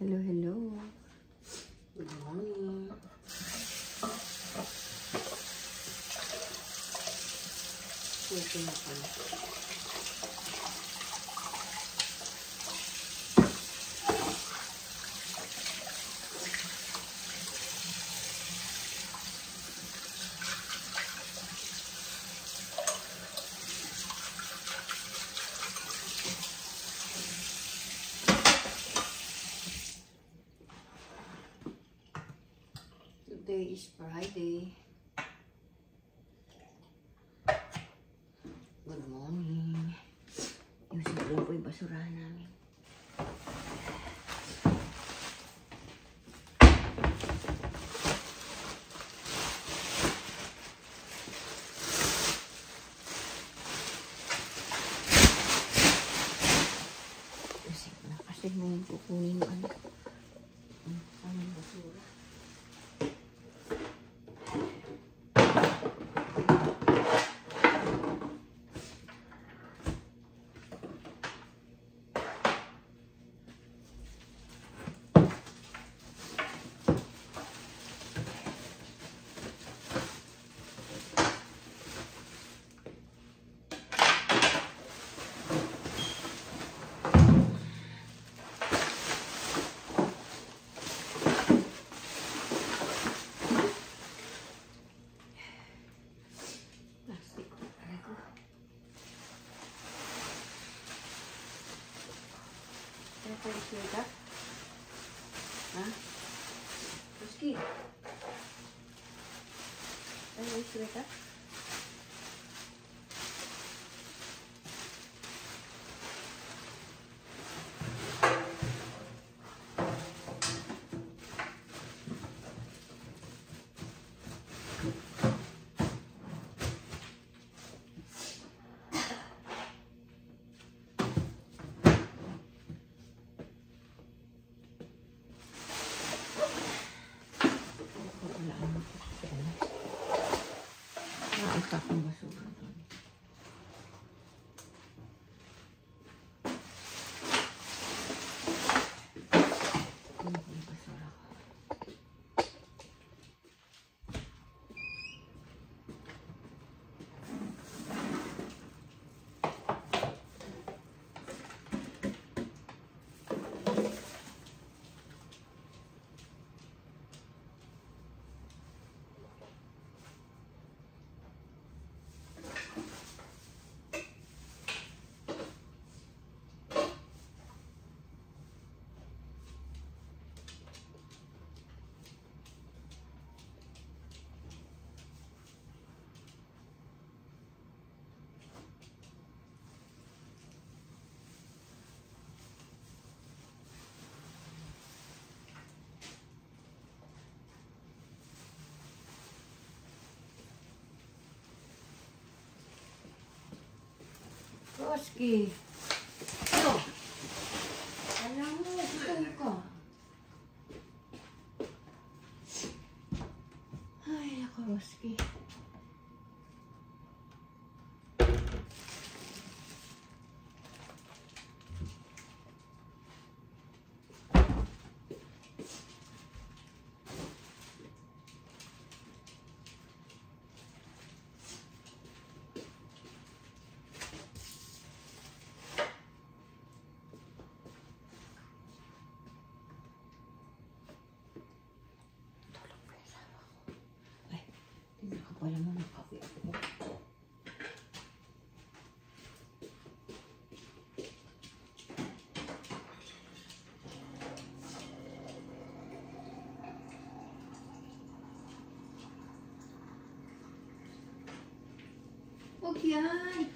Hello, hello. Good morning. Ito na pala. Today is Friday. Good morning. Yung siguro po yung basurahan namin. Kasi may kukunin yung ano. Ang basura. Pwede sweater? Ha? Rizky? Pwede sweater? Itapong basura doon. Ano po yung basura ko? Roski. Oh. Alam mo, gutom ka. Ay, ako, Roski. Wala mo makapi ako. Huwag yan.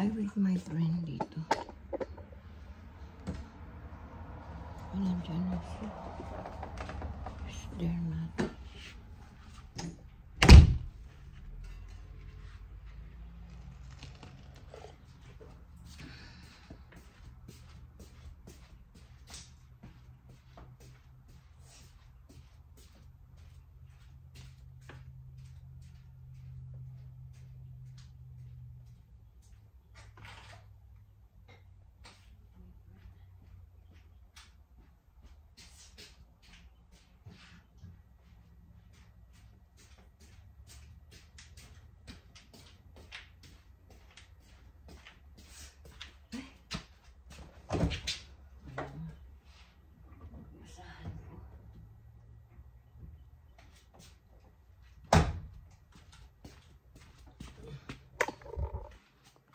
I with my friend dito. Nandiyan na siya. Is there not?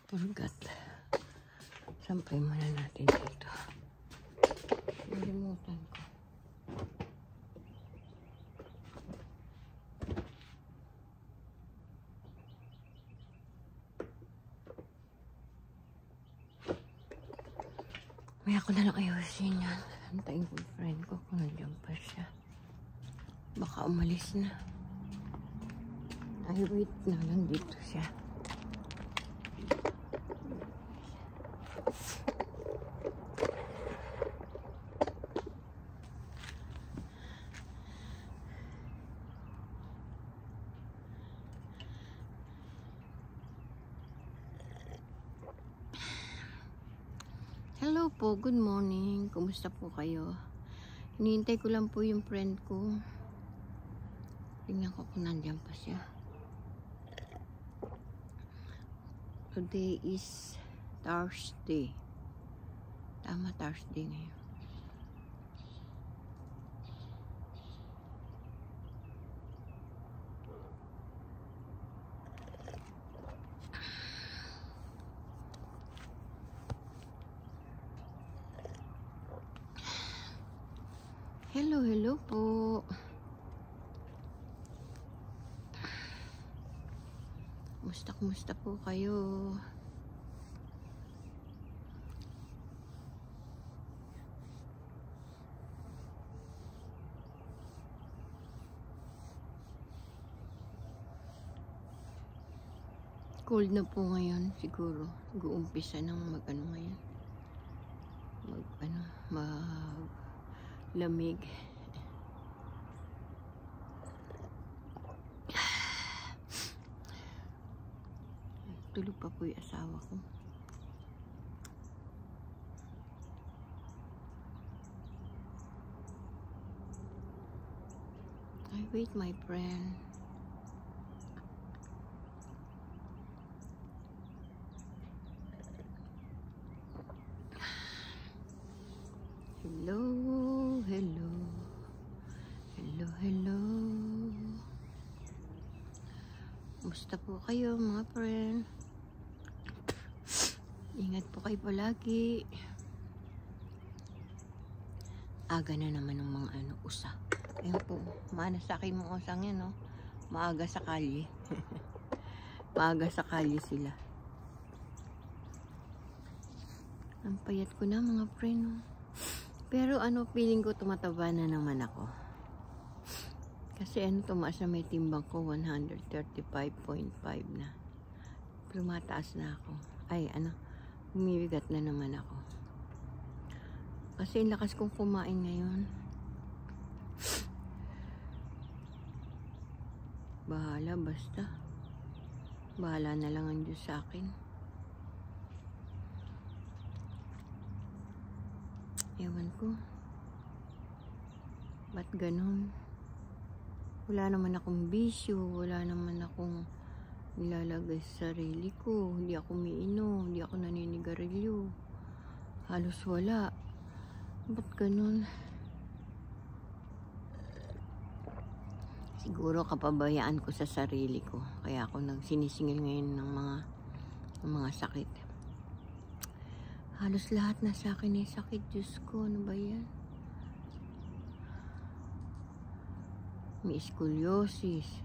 Forgot. Sampay muna natin dito. Nalimutan ko. May ako na lang ayusin yan. Antayin ko yung friend ko kung nandiyan pa siya. Baka umalis na. Ay, wait na lang dito siya. Hello po, good morning. Kumusta po kayo? Hinihintay ko lang po yung friend ko. Tingnan ko kung nandiyan pa siya. Today is Thursday. Tama, Thursday ngayon. Hello, hello po. Kumusta po kayo? Cold na po ngayon siguro. Mag-uumpisa ng mag-ano ngayon. Lamig. Tulog pa po yung asawa ko. I wait my friend. Hello, hello. Hello, hello. Kumusta po kayo mga friend? Ingat po kayo palagi. Aga na naman ng mga usa. Ayun po, maana sa akin mga usang yan, no? Maaga sa kalye. Maaga sa kalye sila. Ang payat ko na mga friend, no? Pero feeling ko tumataba na naman ako. Kasi tumaas na may timbang ko, 135.5 na. Pero mataas na ako. Ay, bumibigat na naman ako. Kasi lakas kong kumain ngayon. Bahala, basta. Bahala na lang ang Diyos sa akin. Ewan ko. Ba't ganun? Wala naman akong bisyo. Wala naman akong nilalagay sa sarili ko. Hindi ako umiinom. Hindi ako naninigarilyo. Halos wala. Ba't ganun? Siguro kapabayaan ko sa sarili ko. Kaya ako nagsinisingil ngayon ng mga sakit. Halos lahat na sa akin ay sakit. Diyos ko, ano ba yan? May scoliosis,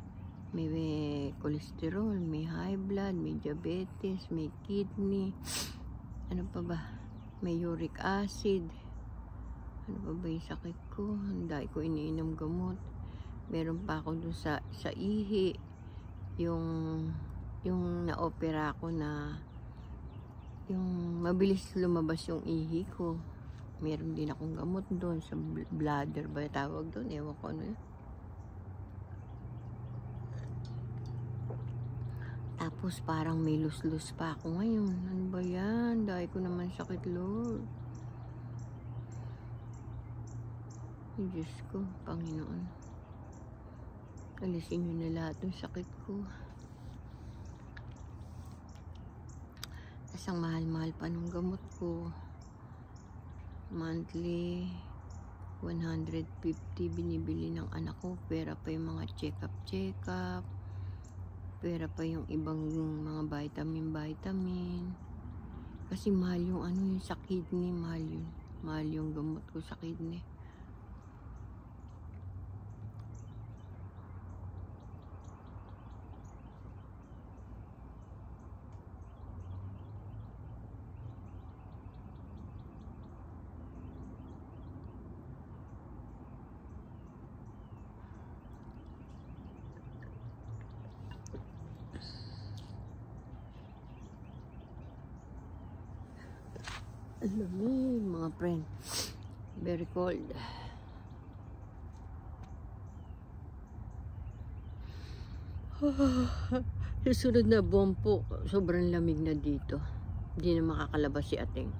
may cholesterol, may high blood, may diabetes, may kidney, ano pa ba, may uric acid, ano pa ba yung sakit ko, hindi ko iniinom gamot. Meron pa ako dun sa ihi, yung na-opera ko na yung mabilis lumabas yung ihi ko. Meron din akong gamot doon sa bladder ba tawag doon, ewan ko ano yun. Tapos parang may lus-lus pa ako ngayon. Ano ba yan? Dahil ko naman sakit, Lord. Ay, Diyos ko, Panginoon. Alisin nyo na lahat ng sakit ko. Tapos ang mahal-mahal pa ng gamot ko. Monthly, 150 binibili ng anak ko. Pera pa yung mga check-up. Pera pa yung ibang mga vitamin. Kasi mahal yung yung sa kidney, mahal yun. Mahal yung gamot ko sa kidney. Ang lamig, mga friend. Very cold. Susunod na buwan po, sobrang lamig na dito. Hindi na makakalabas si ating.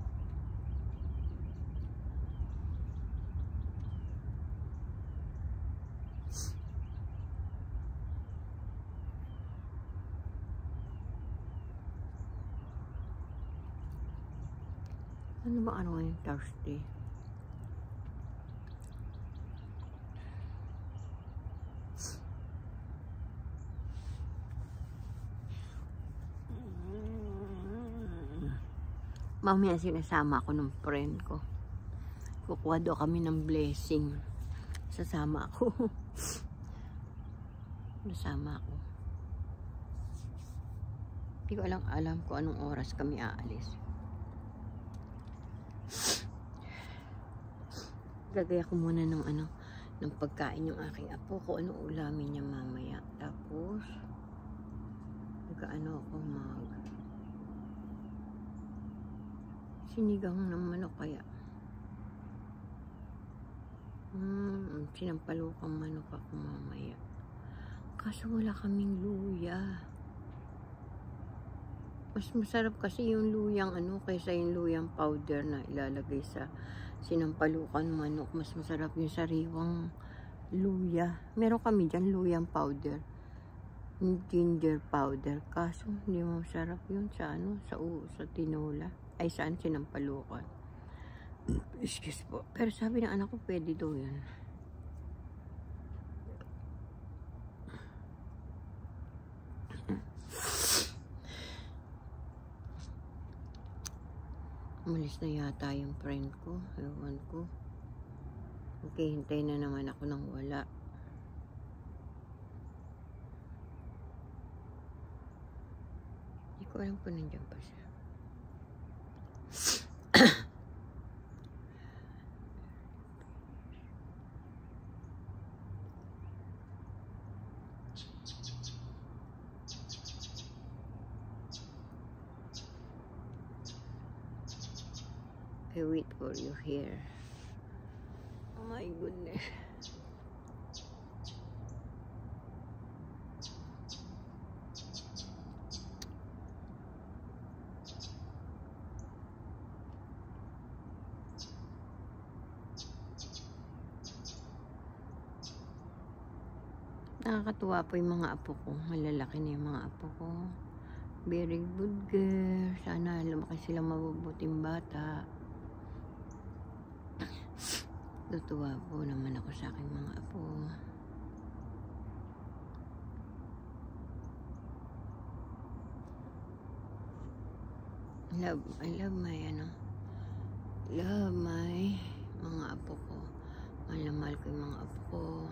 Ano ba ngayon? Thursday? Mamaya sinasama ako ng friend ko. Kukuha daw kami ng blessing. Sasama ako. Nasama ako. Hindi ko alam kung anong oras kami aalis. Gagaya ko muna ng ng pagkain yung aking apo ko, anong ulamin niya mamaya. Tapos ako sinigang ng manok kaya. Sinampalukang manok ako mamaya. Kaso wala kaming luya. Mas masarap kasi yung luyang kaysa yung luyang powder na ilalagay sa sinampalukan manok. Mas masarap yung sariwang luya. Meron kami dyan luyang powder, ginger powder. Kaso hindi mo masarap yun sa sa tinola. Ay saan sinampalukan. Excuse po. Pero sabi ng anak ko pwede daw yun. Umalis na yata yung friend ko. Ewan ko. Okay, hintay na naman ako ng wala. Hindi ko alam kung nandiyan pa siya. I wait for you here. Oh my goodness. Nakakatuwa po yung mga apo ko. Malalaki na yung mga apo ko. Very good girl. Sana lumaki silang mabubuting bata. Tutuwa po naman ako sa aking mga apo. I love my mga apo ko. Mahal ko yung mga apo ko.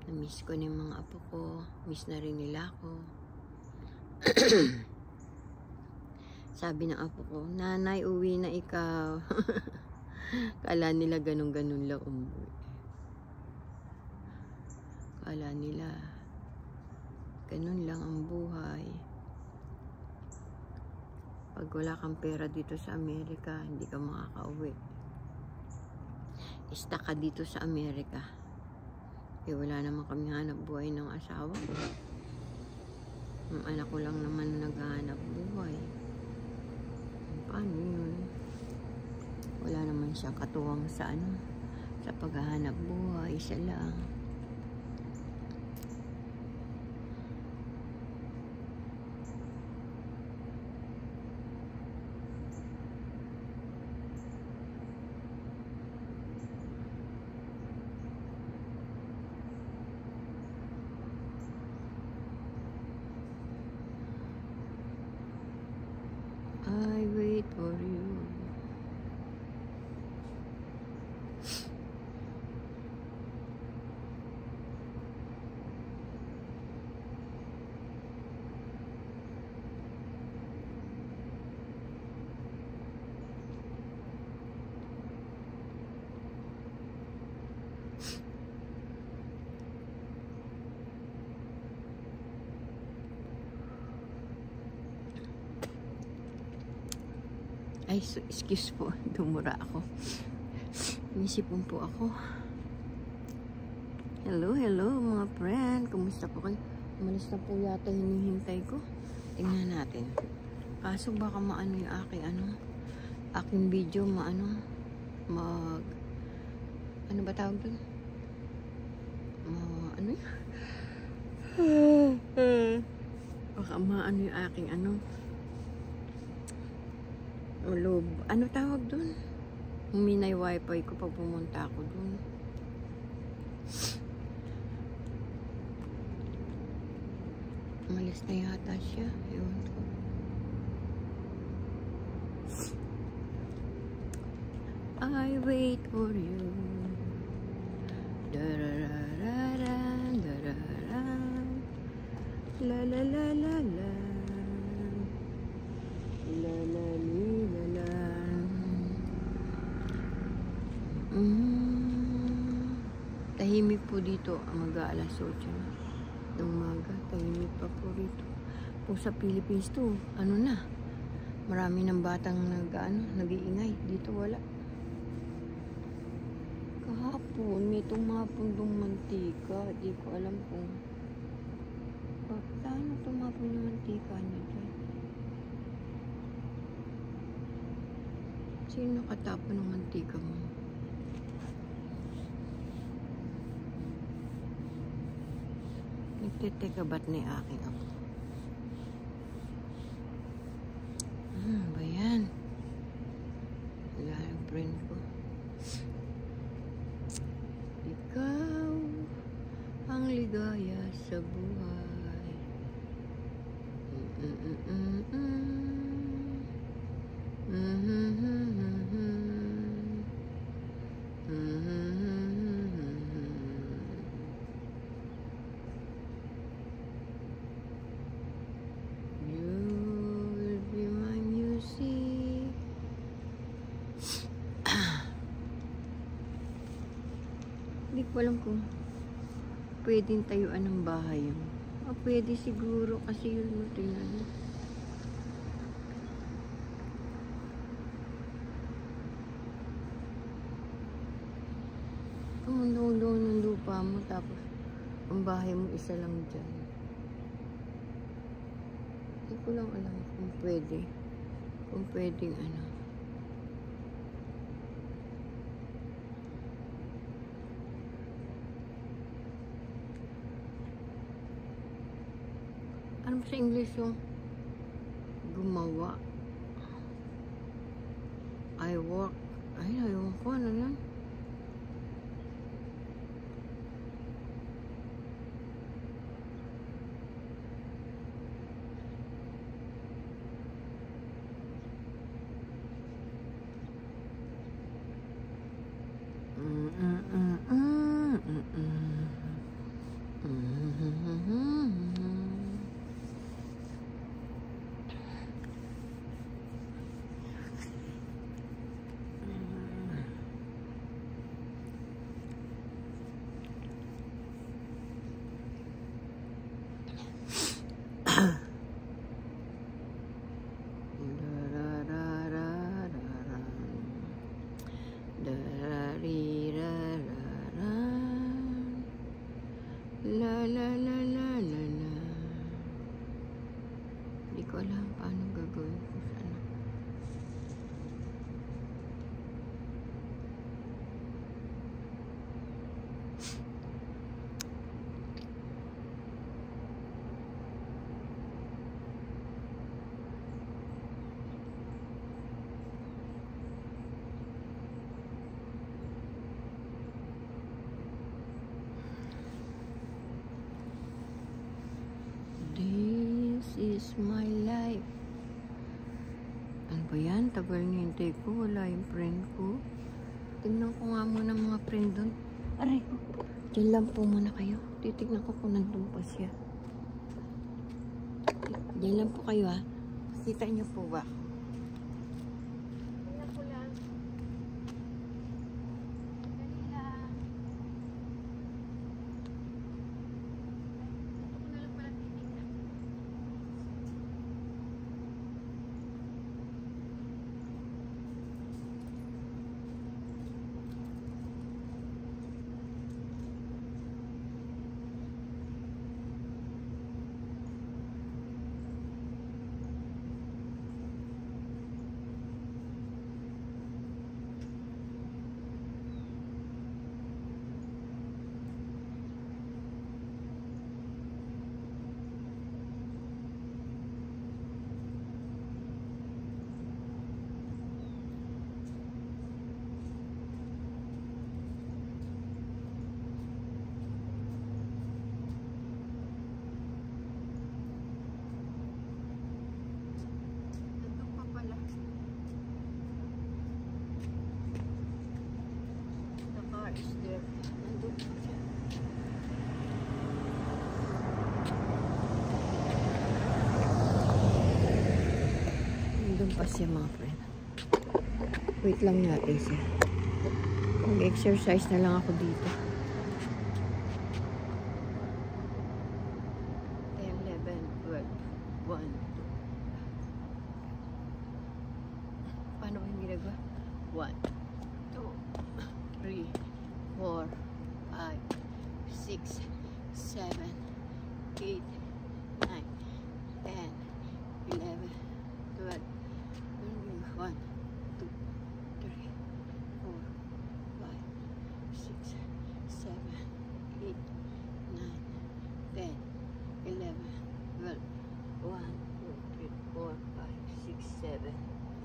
Na-miss ko na yung mga apo ko. Miss na rin nila ako. Sabi ng apo ko, nanay, uwi na ikaw. Kala nila ganun-ganun lang umuwi. Kala nila ganun lang ang buhay. Pag wala kang pera dito sa Amerika, hindi ka makakauwi. Stuck ka dito sa Amerika. Wala naman kami hanap buhay ng asawa ko. Ang anak ko lang naman naghahanap buhay. Paano yun? Wala naman siyang katuwang sa sa paghahanap buhay. Isa lang. I wait for you. Ay, excuse po, dumura ako. May sipon po ako. Hello, hello mga friend. Kumusta po kayo? Umalis na po yata hinihintay ko. Tingnan natin. Kaso baka maano yung aking video, ano ba tawag dun? Ano yun? Baka maano yung aking loob. Ano tawag dun? Huminay wifi ko pag pumunta ako dun. Umalis na yata siya. Ewan ko. I wait for you. Da-ra-ra-ra-ra, da-ra-ra. La-la-la-la-la. La-la-li-la-la. Tahimik po dito. Mag-aalas 8 na ng umaga. Tahimik pa po dito. Kung sa Philippines to, marami ng batang nag-iingay. Dito wala. Kahapon, may tumapon dong mantika. Di ko alam kung paano tumapon yung mantika niya dyan. Sino nakatapon ng mantika mo? Nagtitekabat na yung aking ako. Ba yan? Wala yung friend ko. Ikaw ang ligaya sa buhay. Hindi ko alam kung pwedeng tayuan ng bahay yun. Pwede siguro kasi yun mo tingnan. Ang doon ng lupa mo tapos ang bahay mo isa lang dyan. Hindi ko lang alam kung pwede. Kung pwedeng Ano sa English yung gumawa? I work. Ay, ayaw ko. Ano yan? ko alam paano gagawin ko sa ano. This is my life. Ano ba yan? Tagal niyintay ko. Wala yung friend ko. Tingnan ko nga muna mga friend doon. Aray ko. Diyan lang po muna kayo. Titignan ko kung nandun pa siya. Diyan lang po kayo ha. Kita niyo po ba? Tingnan ko lang. Dali lang. Ito ko na lang pala titignan. Is there. Nandun po siya. Nandun pa siya mga friend. Wait lang natin siya. Mag-exercise na lang ako dito. 10, 11, 12, 1, 2. Paano ba yung ginagawa? 1, 2, 3, 4, 5, 6, 7, 8, 9, 10, 11, 12, 1, 2, 3, 4, 5, 6, 7, 8, 9, 10, 11, 12, 1, 2, 3, 4, 5, 6, 7,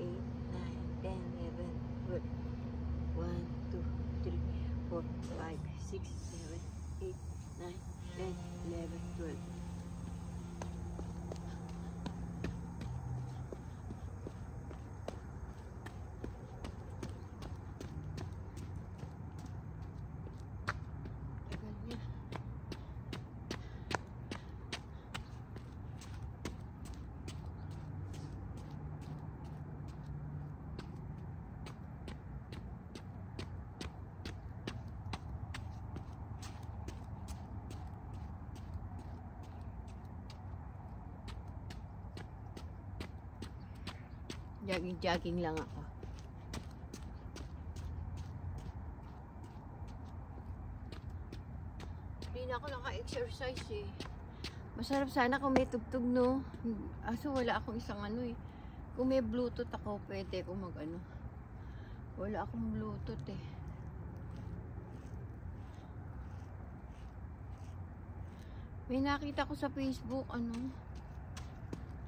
8, 9, 10, 11, 12, 1, 2, 3, 4, 5, 6, 7, 8, 9, 10, 11, 12. Tagal niya. Jogging lang ako. Hindi na ako naka-exercise eh. Masarap sana kung may tugtog, no? Aso wala akong isang ano eh. Kung may Bluetooth ako, pwede ko mag ano. Wala akong Bluetooth eh. May nakita ko sa Facebook, ano?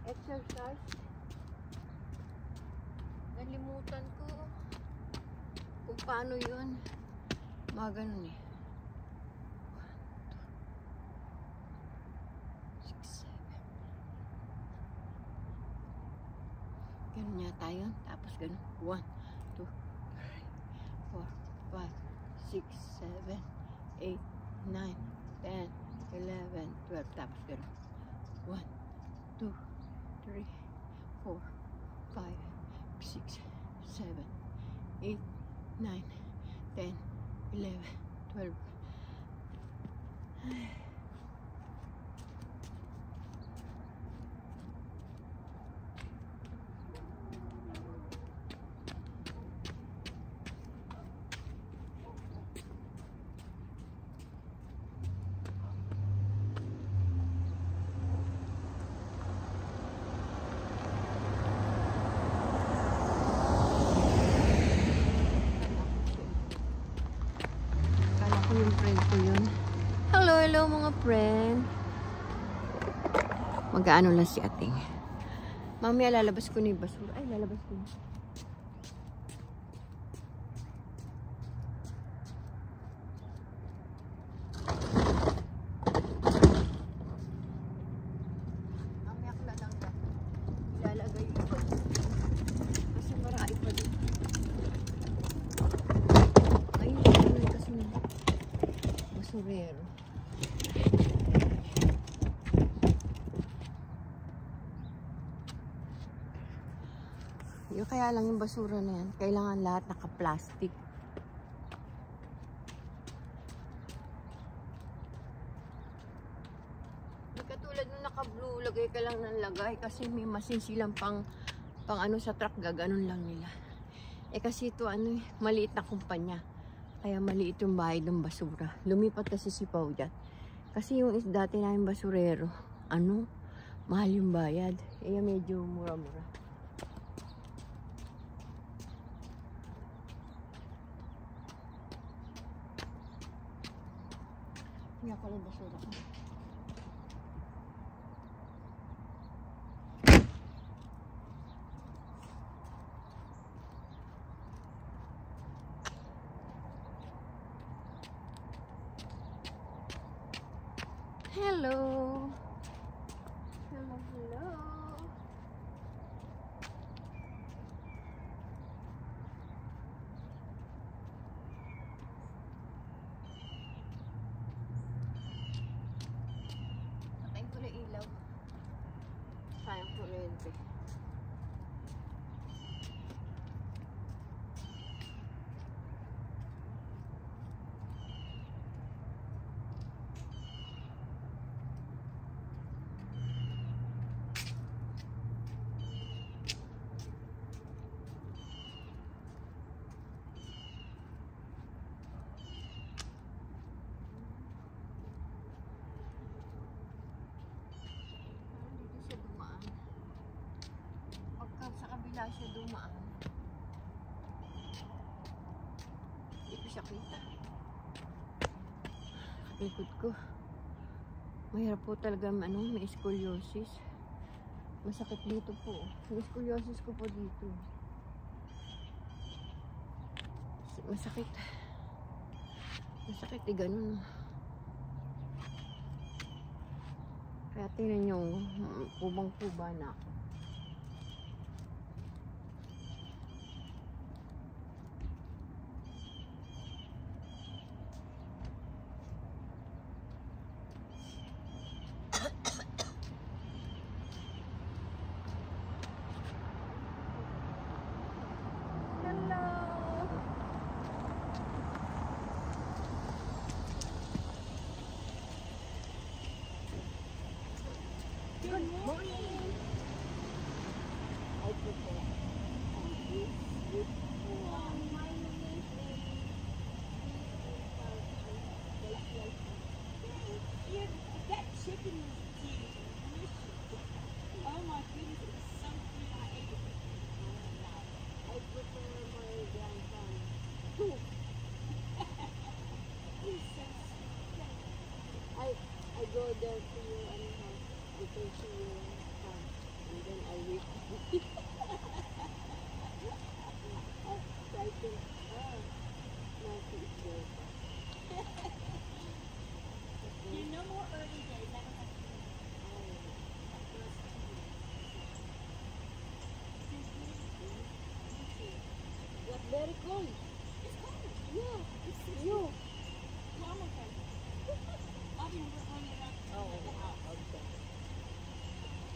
Exercise. Nalimutan ko kung paano yun. Mga ganun eh. 1, 2, 6, 7. Ganun yata yun. Tapos ganun. 1, 2, 3, 4, 5, 6, 7, 8, 9, 10, 11, 12. Tapos ganun. 1, 2, 3, 4, 5, 6, 7, 8, 9, 10, 11, 12. Hello mga friend. Mag-aano lang si ating. Mamaya lalabas ko na yung basura. Ay, lalabas ko na. Mamaya ko na lang ilalagay ito. Kasi marami pa dito. Ay, hindi kasi basurero. Yung kaya lang yung basura na yan, kailangan lahat naka-plastic. Hindi katulad nung naka-blue, lagay ka lang ng lagay kasi may machine silang pang ano sa truck, gaganon lang nila. Eh kasi ito ano, maliit na kumpanya. Kaya maliit yung bayad ng basura. Lumipat kasi si Pao dyan. Kasi yung dati namin basurero, ano, mahal yung bayad. Eh medyo mura-mura. Hindi ako lang basura ko. Hello. Hello, hello. Patayin ko na ilaw. Sayang kuryente. Sa siya dumaan. Hindi ko siya kita. Likod ko. Mahirap po talaga ano, may scoliosis. Masakit dito po. May scoliosis ko po dito. Masakit. Masakit eh, ganun. Kaya tingnan nyo, kubang-kuba na ako. Good morning. I prepare. That chicken is delicious. Oh my goodness, it's something I ate. I prepare my grandson. He's so sweet. I go there to your house. I can see your house. And then I wait. I think, Nancy is there. You know, more early days, I don't have to What's very cold? It's cold. Yeah, It's you. Yeah, I'm okay. I'll be running around. Oh, okay.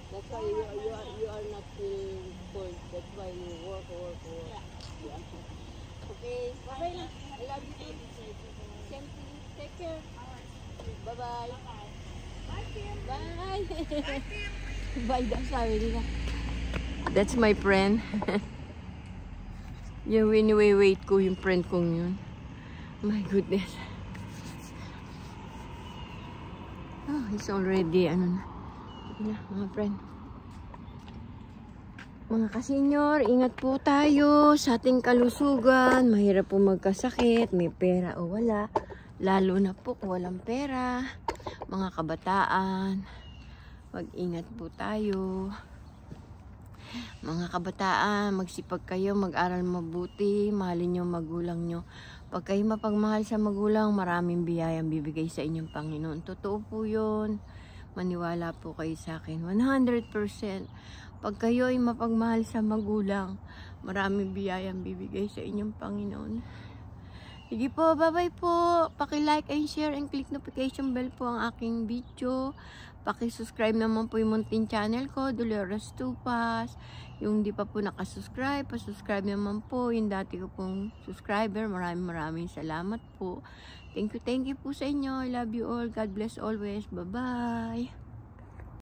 That's why you are not feeling cold. That's why you work. Yeah. Okay, bye-bye na. I love you too. Same to you. Take care. Bye-bye. Bye, Kim. Bye. Bye, Kim. Bye daw sabi nila. That's my friend. Yung wini-wait ko yung friend kong yun. My goodness. Oh, it's already ano na. Sige na, mga friend. Mga kasenyor, ingat po tayo sa ating kalusugan. Mahirap po magkasakit, may pera o wala. Lalo na po kung walang pera. Mga kabataan, mag-ingat po tayo. Mga kabataan, magsipag kayo, mag-aral mabuti, mahalin yung magulang nyo. Pag kayo mapagmahal sa magulang, maraming biyayang bibigay sa inyong Panginoon. Totoo po yun. Maniwala po kayo sa akin. 100%. Pag kayo ay mapagmahal sa magulang, maraming biyayang bibigay sa inyong Panginoon. Sige po, bye-bye po. Paki-like and share and click notification bell po ang aking video. Paki-subscribe naman po yung munting channel ko, Dolores Tupas. Yung di pa po nakasubscribe, pa-subscribe naman po. Yung dati ko pong subscriber, maraming salamat po. Thank you po sa inyo. I love you all. God bless always. Bye-bye.